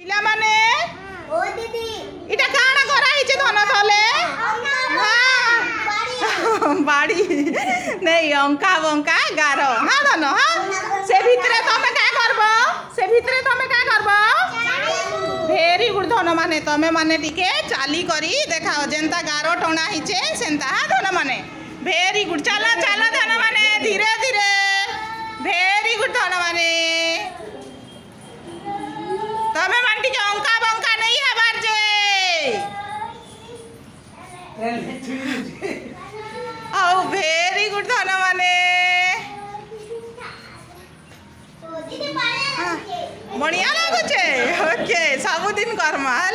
पिला माने ओ दीदी इटा काना करा हिचे धन थले बाड़ी नहीं अंका बंका गारो हाँ धन हाँ से भितरे तमे का करबो से भितरे तमे का करबो भेरी गुड धन माने तमे माने टिके चाली करी देखाओ जेंता गारो टणा हिचे सेंता हाँ धन माने भेरी गुड चला चला धन माने धीरे धीरे भेरी गुड धन माने तमे मान टिके अंका बंका नहीं हबार जे ओ भेरी गुड धन माने बढ़िया लगुचे ओके सबुदिन कर्मा है।